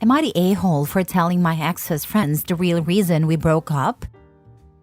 Am I the a-hole for telling my ex's friends the real reason we broke up?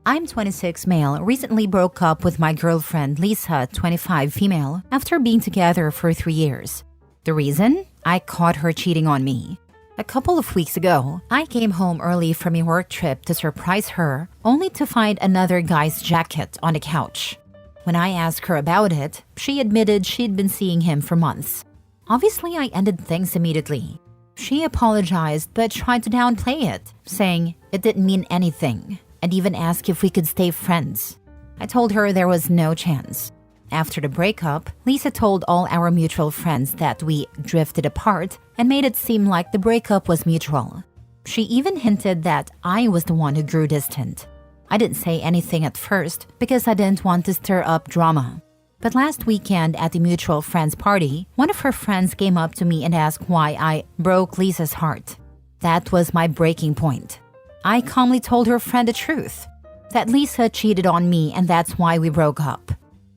I'm 26 male, recently broke up with my girlfriend Lisa, 25 female, after being together for 3 years. The reason? I caught her cheating on me. A couple of weeks ago, I came home early from a work trip to surprise her, only to find another guy's jacket on the couch. When I asked her about it, she admitted she'd been seeing him for months. Obviously, I ended things immediately. She apologized but tried to downplay it, saying it didn't mean anything, and even asked if we could stay friends. I told her there was no chance. After the breakup, Lisa told all our mutual friends that we drifted apart and made it seem like the breakup was mutual. She even hinted that I was the one who grew distant. I didn't say anything at first because I didn't want to stir up drama. But last weekend at the mutual friends party, one of her friends came up to me and asked why I broke Lisa's heart. That was my breaking point. I calmly told her friend the truth, that Lisa cheated on me and that's why we broke up.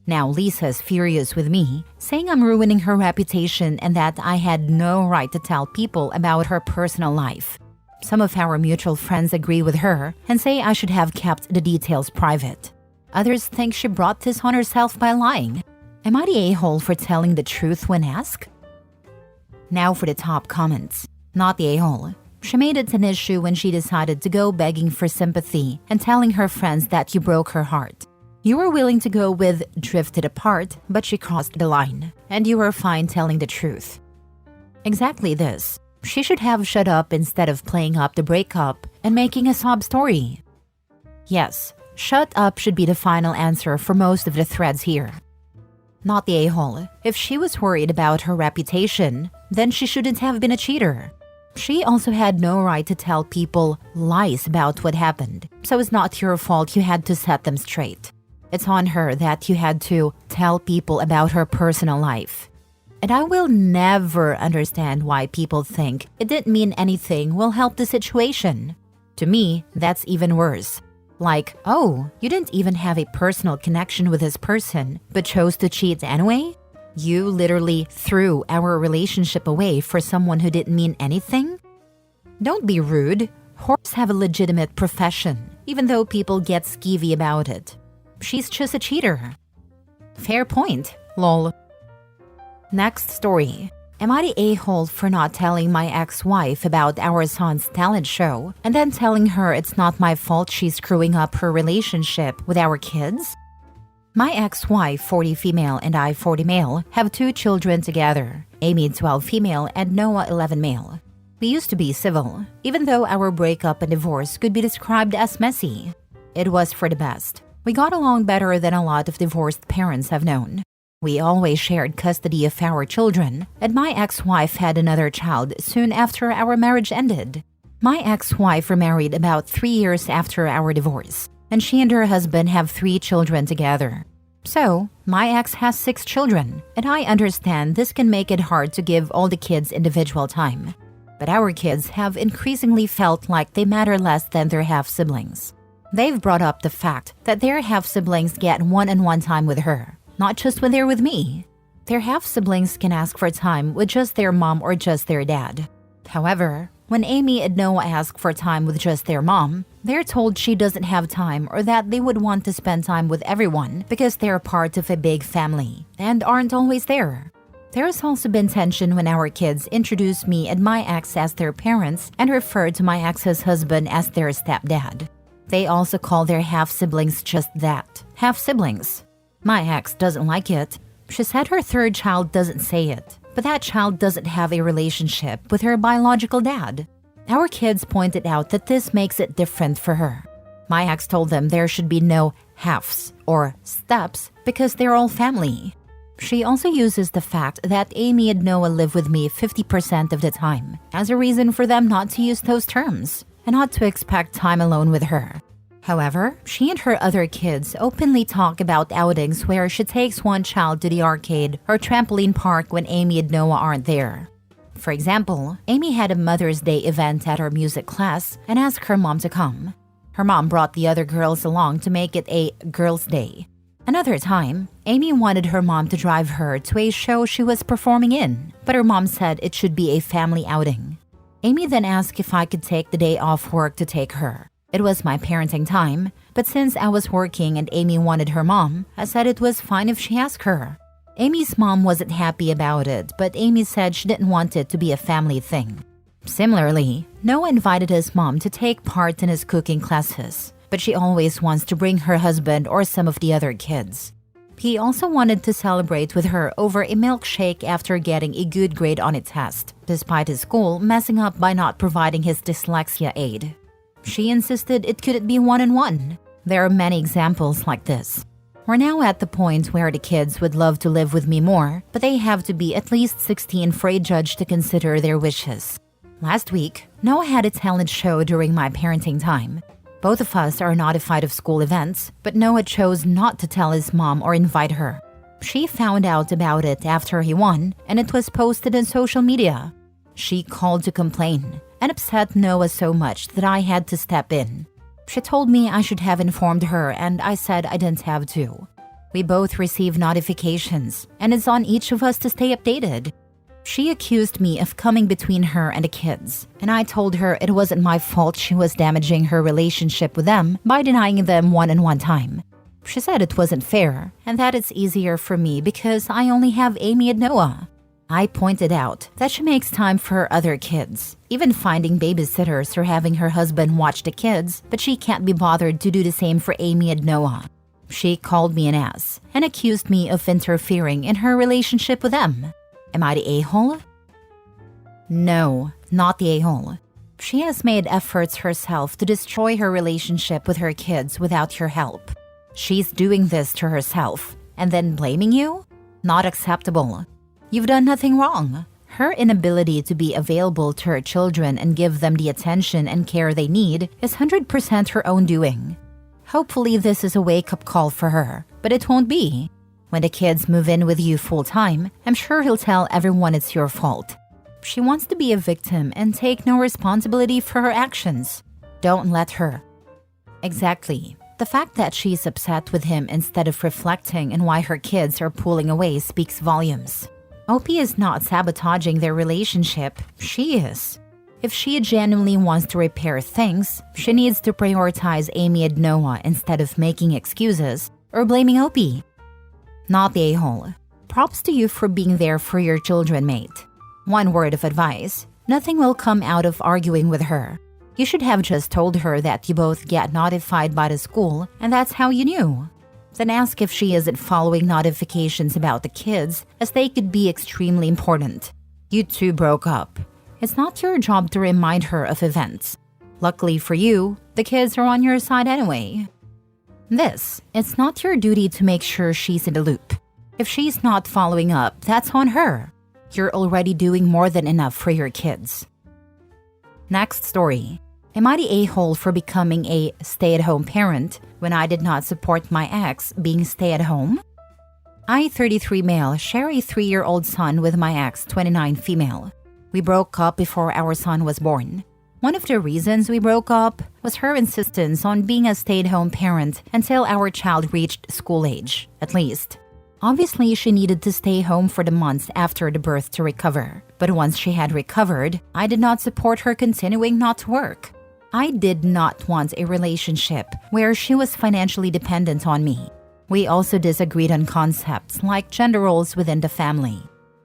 Now Lisa's furious with me, saying I'm ruining her reputation and that I had no right to tell people about her personal life. Some of our mutual friends agree with her and say I should have kept the details private. Others think she brought this on herself by lying. Am I the a-hole for telling the truth when asked? Now for the top comments. Not the a-hole. She made it an issue when she decided to go begging for sympathy and telling her friends that you broke her heart. You were willing to go with drifted apart, but she crossed the line, and you were fine telling the truth. Exactly this. She should have shut up instead of playing up the breakup and making a sob story. Yes, shut up should be the final answer for most of the threads here. Not the a-hole. If she was worried about her reputation, then she shouldn't have been a cheater. She also had no right to tell people lies about what happened, so it's not your fault you had to set them straight. It's on her that you had to tell people about her personal life. And I will never understand why people think it didn't mean anything will help the situation. To me, that's even worse. Like, oh, you didn't even have a personal connection with this person, but chose to cheat anyway? You literally threw our relationship away for someone who didn't mean anything? Don't be rude. Whores have a legitimate profession, even though people get skeevy about it. She's just a cheater. Fair point, lol. Next story. Am I the a-hole for not telling my ex-wife about our son's talent show and then telling her it's not my fault she's screwing up her relationship with our kids? My ex-wife, 40 female, and I, 40 male, have 2 children together, Amy, 12 female, and Noah, 11 male. We used to be civil, even though our breakup and divorce could be described as messy. It was for the best. We got along better than a lot of divorced parents have known. We always shared custody of our children, and my ex-wife had another child soon after our marriage ended. My ex-wife remarried about 3 years after our divorce, and she and her husband have 3 children together. So, my ex has 6 children, and I understand this can make it hard to give all the kids individual time. But our kids have increasingly felt like they matter less than their half-siblings. They've brought up the fact that their half-siblings get one-on-one time with her, not just when they're with me. Their half-siblings can ask for time with just their mom or just their dad. However, when Amy and Noah ask for time with just their mom, they're told she doesn't have time or that they would want to spend time with everyone because they're part of a big family and aren't always there. There's also been tension when our kids introduce me and my ex as their parents and refer to my ex's husband as their stepdad. They also call their half-siblings just that, half-siblings. My ex doesn't like it. She said her 3rd child doesn't say it, but that child doesn't have a relationship with her biological dad. Our kids pointed out that this makes it different for her. My ex told them there should be no halves or steps because they're all family. She also uses the fact that Amy and Noah live with me 50% of the time as a reason for them not to use those terms and not to expect time alone with her. However, she and her other kids openly talk about outings where she takes one child to the arcade or trampoline park when Amy and Noah aren't there. For example, Amy had a Mother's Day event at her music class and asked her mom to come. Her mom brought the other girls along to make it a girls' day. Another time, Amy wanted her mom to drive her to a show she was performing in, but her mom said it should be a family outing. Amy then asked if I could take the day off work to take her. It was my parenting time, but since I was working and Amy wanted her mom, I said it was fine if she asked her. Amy's mom wasn't happy about it, but Amy said she didn't want it to be a family thing. Similarly, Noah invited his mom to take part in his cooking classes, but she always wants to bring her husband or some of the other kids. He also wanted to celebrate with her over a milkshake after getting a good grade on a test, despite his school messing up by not providing his dyslexia aid. She insisted it couldn't be one-on-one. There are many examples like this. We're now at the point where the kids would love to live with me more, but they have to be at least 16 for a judge to consider their wishes. Last week, Noah had a talent show during my parenting time. Both of us are notified of school events, but Noah chose not to tell his mom or invite her. She found out about it after he won, and it was posted on social media. She called to complain and upset Noah so much that I had to step in. She told me I should have informed her, and I said I didn't have to. We both receive notifications, and it's on each of us to stay updated. She accused me of coming between her and the kids, and I told her it wasn't my fault she was damaging her relationship with them by denying them one-on-one time. She said it wasn't fair, and that it's easier for me because I only have Amy and Noah. I pointed out that she makes time for her other kids, even finding babysitters or having her husband watch the kids, but she can't be bothered to do the same for Amy and Noah. She called me an ass and accused me of interfering in her relationship with them. Am I the a-hole? No, not the a-hole. She has made efforts herself to destroy her relationship with her kids without your help. She's doing this to herself and then blaming you? Not acceptable. You've done nothing wrong. Her inability to be available to her children and give them the attention and care they need is 100% her own doing. Hopefully this is a wake-up call for her, but it won't be. When the kids move in with you full-time, I'm sure he'll tell everyone it's your fault. She wants to be a victim and take no responsibility for her actions. Don't let her. Exactly. The fact that she's upset with him instead of reflecting on why her kids are pulling away speaks volumes. Opie is not sabotaging their relationship, she is. If she genuinely wants to repair things, she needs to prioritize Amy and Noah instead of making excuses or blaming Opie. Not the a-hole. Props to you for being there for your children, mate. One word of advice, nothing will come out of arguing with her. You should have just told her that you both get notified by the school and that's how you knew. Then ask if she isn't following notifications about the kids, as they could be extremely important. You two broke up. It's not your job to remind her of events. Luckily for you, the kids are on your side anyway. It's not your duty to make sure she's in the loop. If she's not following up, that's on her. You're already doing more than enough for your kids. Next story. Am I the a-hole for becoming a stay-at-home parent when I did not support my ex being stay-at-home? I, 33 male, share a 3-year-old son with my ex, 29 female. We broke up before our son was born. One of the reasons we broke up was her insistence on being a stay-at-home parent until our child reached school age, at least. Obviously, she needed to stay home for the months after the birth to recover. But once she had recovered, I did not support her continuing not to work. I did not want a relationship where she was financially dependent on me. We also disagreed on concepts like gender roles within the family.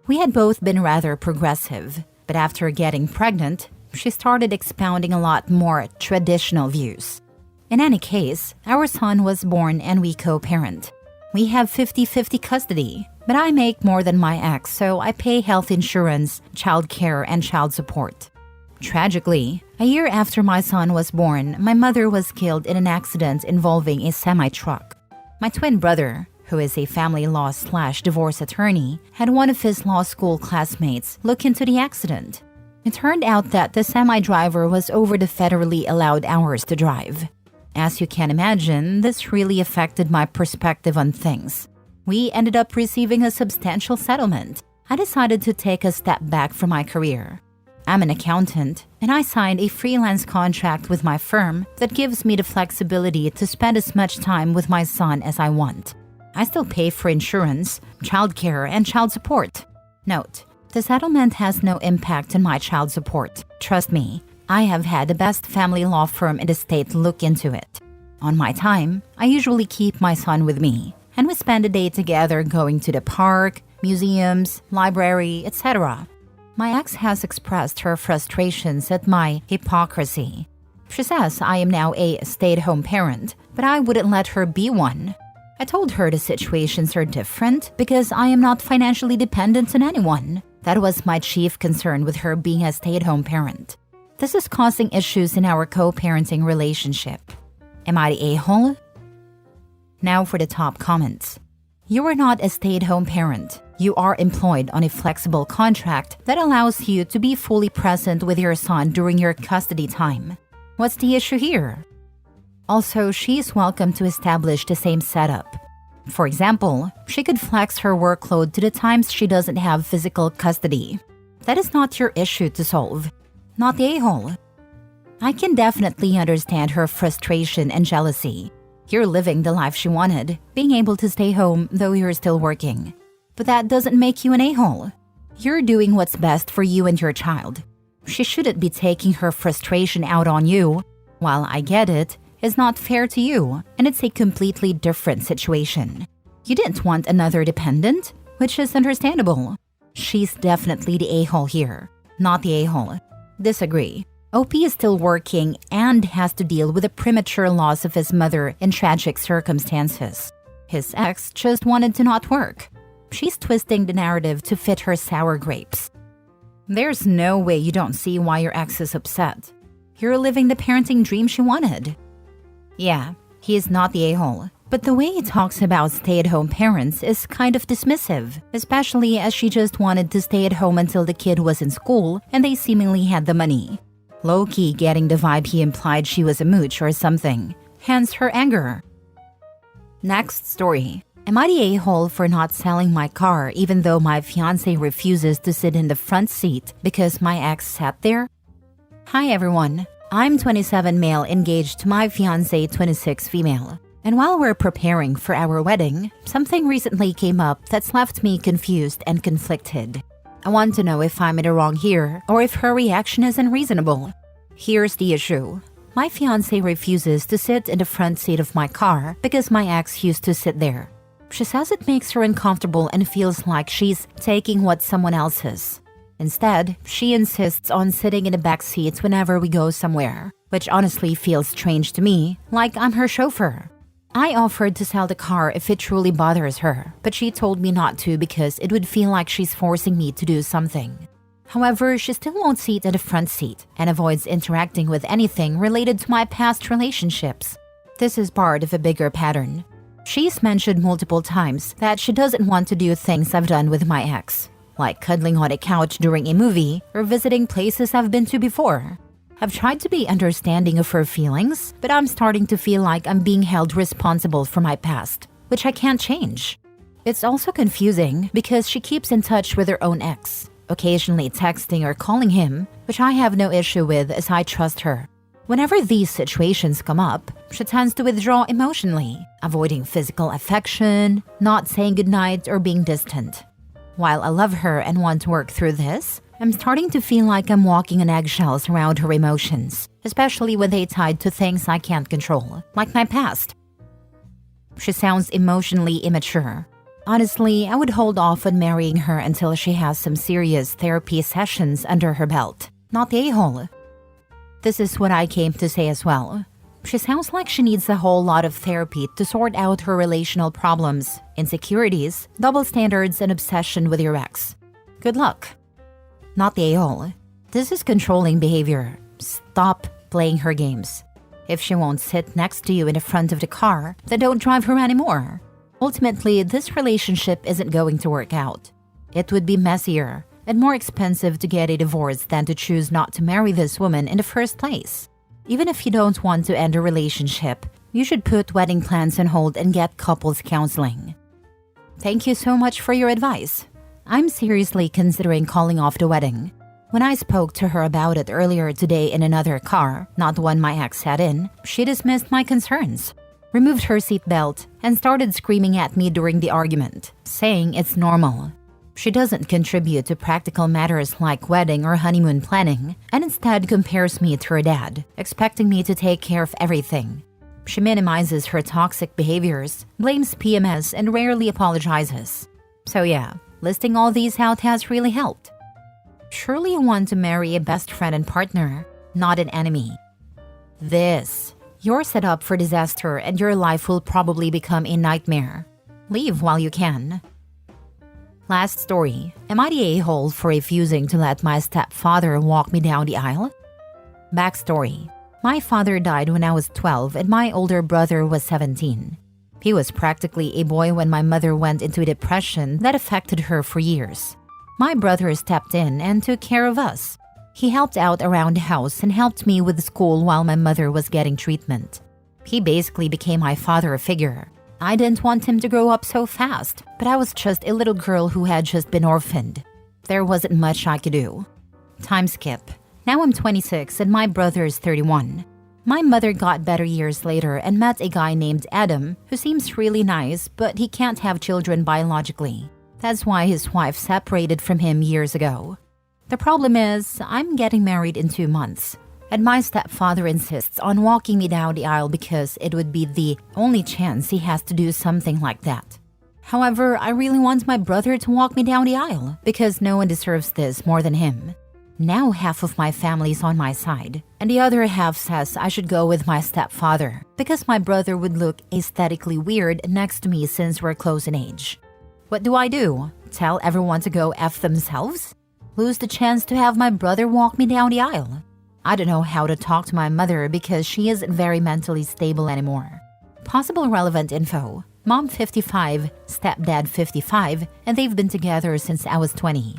We had both been rather progressive, but after getting pregnant, she started expounding a lot more traditional views. In any case, our son was born and we co-parent. We have 50-50 custody, but I make more than my ex, so I pay health insurance, child care, and child support. Tragically, a year after my son was born, my mother was killed in an accident involving a semi-truck. My twin brother, who is a family law/divorce attorney, had one of his law school classmates look into the accident. It turned out that the semi-driver was over the federally allowed hours to drive. As you can imagine, this really affected my perspective on things. We ended up receiving a substantial settlement. I decided to take a step back from my career. I'm an accountant, and I signed a freelance contract with my firm that gives me the flexibility to spend as much time with my son as I want. I still pay for insurance, childcare, and child support. Note, The settlement has no impact on my child support. Trust me, I have had the best family law firm in the state look into it. On my time, I usually keep my son with me, and we spend a day together going to the park, museums, library, etc. My ex has expressed her frustrations at my hypocrisy. She says I am now a stay-at-home parent, but I wouldn't let her be one. I told her the situations are different because I am not financially dependent on anyone. That was my chief concern with her being a stay-at-home parent. This is causing issues in our co-parenting relationship. Am I the a-hole? Now for the top comments. You are not a stay-at-home parent. You are employed on a flexible contract that allows you to be fully present with your son during your custody time. What's the issue here? Also, she is welcome to establish the same setup. For example, she could flex her workload to the times she doesn't have physical custody. That is not your issue to solve. Not the a-hole. I can definitely understand her frustration and jealousy. You're living the life she wanted, being able to stay home though you're still working. But that doesn't make you an a-hole. You're doing what's best for you and your child. She shouldn't be taking her frustration out on you. While I get it, it's not fair to you, and it's a completely different situation. You didn't want another dependent, which is understandable. She's definitely the a-hole here, not the a-hole. Disagree. OP is still working and has to deal with the premature loss of his mother in tragic circumstances. His ex just wanted to not work. She's twisting the narrative to fit her sour grapes. There's no way you don't see why your ex is upset. You're living the parenting dream she wanted. Yeah, he is not the a-hole, but the way he talks about stay-at-home parents is kind of dismissive, especially as she just wanted to stay at home until the kid was in school and they seemingly had the money. Low-key getting the vibe he implied she was a mooch or something, hence her anger. Next story. Am I the a-hole for not selling my car even though my fiancé refuses to sit in the front seat because my ex sat there? Hi everyone. I'm 27 male engaged to my fiancé 26 female. And while we're preparing for our wedding, something recently came up that's left me confused and conflicted. I want to know if I'm in the wrong here or if her reaction is unreasonable. Here's the issue. My fiancé refuses to sit in the front seat of my car because my ex used to sit there. She says it makes her uncomfortable and feels like she's taking what someone else's. Instead, she insists on sitting in the back seat whenever we go somewhere, which honestly feels strange to me, like I'm her chauffeur. I offered to sell the car if it truly bothers her, but she told me not to because it would feel like she's forcing me to do something. However, she still won't sit in the front seat and avoids interacting with anything related to my past relationships. This is part of a bigger pattern. She's mentioned multiple times that she doesn't want to do things I've done with my ex, like cuddling on a couch during a movie or visiting places I've been to before. I've tried to be understanding of her feelings, but I'm starting to feel like I'm being held responsible for my past, which I can't change. It's also confusing because she keeps in touch with her own ex, occasionally texting or calling him, which I have no issue with as I trust her. Whenever these situations come up, she tends to withdraw emotionally, avoiding physical affection, not saying goodnight, or being distant. While I love her and want to work through this, I'm starting to feel like I'm walking on eggshells around her emotions, especially when they tied to things I can't control, like my past. She sounds emotionally immature. Honestly, I would hold off on marrying her until she has some serious therapy sessions under her belt, not the a-hole. This is what I came to say as well. She sounds like she needs a whole lot of therapy to sort out her relational problems, insecurities, double standards, and obsession with your ex. Good luck. Not the a-hole. This is controlling behavior. Stop playing her games. If she won't sit next to you in the front of the car, then don't drive her anymore. Ultimately, this relationship isn't going to work out. It would be messier and more expensive to get a divorce than to choose not to marry this woman in the first place. Even if you don't want to end a relationship, you should put wedding plans on hold and get couples counseling. Thank you so much for your advice. I'm seriously considering calling off the wedding. When I spoke to her about it earlier today in another car, not the one my ex sat in, she dismissed my concerns, removed her seatbelt, and started screaming at me during the argument, saying it's normal. She doesn't contribute to practical matters like wedding or honeymoon planning, and instead compares me to her dad, expecting me to take care of everything. She minimizes her toxic behaviors, blames PMS, and rarely apologizes. So yeah, listing all these out has really helped. Surely you want to marry a best friend and partner, not an enemy. You're set up for disaster and your life will probably become a nightmare. Leave while you can. Last story. Am I the a-hole for refusing to let my stepfather walk me down the aisle? Backstory. My father died when I was 12 and my older brother was 17. He was practically a boy when my mother went into a depression that affected her for years. My brother stepped in and took care of us. He helped out around the house and helped me with school while my mother was getting treatment. He basically became my father figure. I didn't want him to grow up so fast, but I was just a little girl who had just been orphaned. There wasn't much I could do. Time skip. Now I'm 26 and my brother is 31. My mother got better years later and met a guy named Adam who seems really nice, but he can't have children biologically. That's why his wife separated from him years ago. The problem is, I'm getting married in 2 months, and my stepfather insists on walking me down the aisle because it would be the only chance he has to do something like that. However, I really want my brother to walk me down the aisle because no one deserves this more than him. Now half of my family is on my side, and the other half says I should go with my stepfather because my brother would look aesthetically weird next to me since we're close in age. What do? Tell everyone to go F themselves? Lose the chance to have my brother walk me down the aisle? I don't know how to talk to my mother because she isn't very mentally stable anymore. Possible relevant info. Mom 55, stepdad 55, and they've been together since I was 20.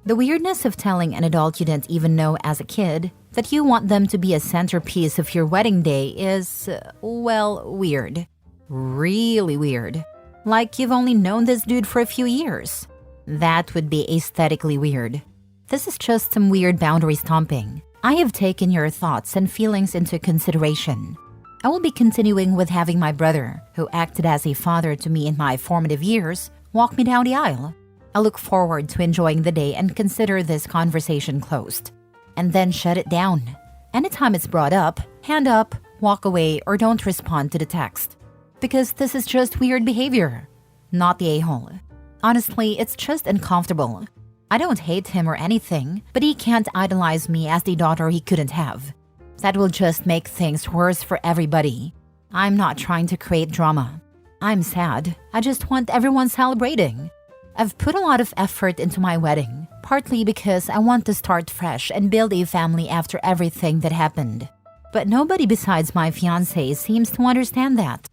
The weirdness of telling an adult you didn't even know as a kid that you want them to be a centerpiece of your wedding day is, weird. Really weird. Like you've only known this dude for a few years. That would be aesthetically weird. This is just some weird boundary stomping. I have taken your thoughts and feelings into consideration. I will be continuing with having my brother, who acted as a father to me in my formative years, walk me down the aisle. I look forward to enjoying the day and consider this conversation closed. And then shut it down. Anytime it's brought up, hand up, walk away, or don't respond to the text. Because this is just weird behavior. Not the a-hole. Honestly, it's just uncomfortable. I don't hate him or anything, but he can't idolize me as the daughter he couldn't have. That will just make things worse for everybody. I'm not trying to create drama. I'm sad. I just want everyone celebrating. I've put a lot of effort into my wedding, partly because I want to start fresh and build a family after everything that happened. But nobody besides my fiancé seems to understand that.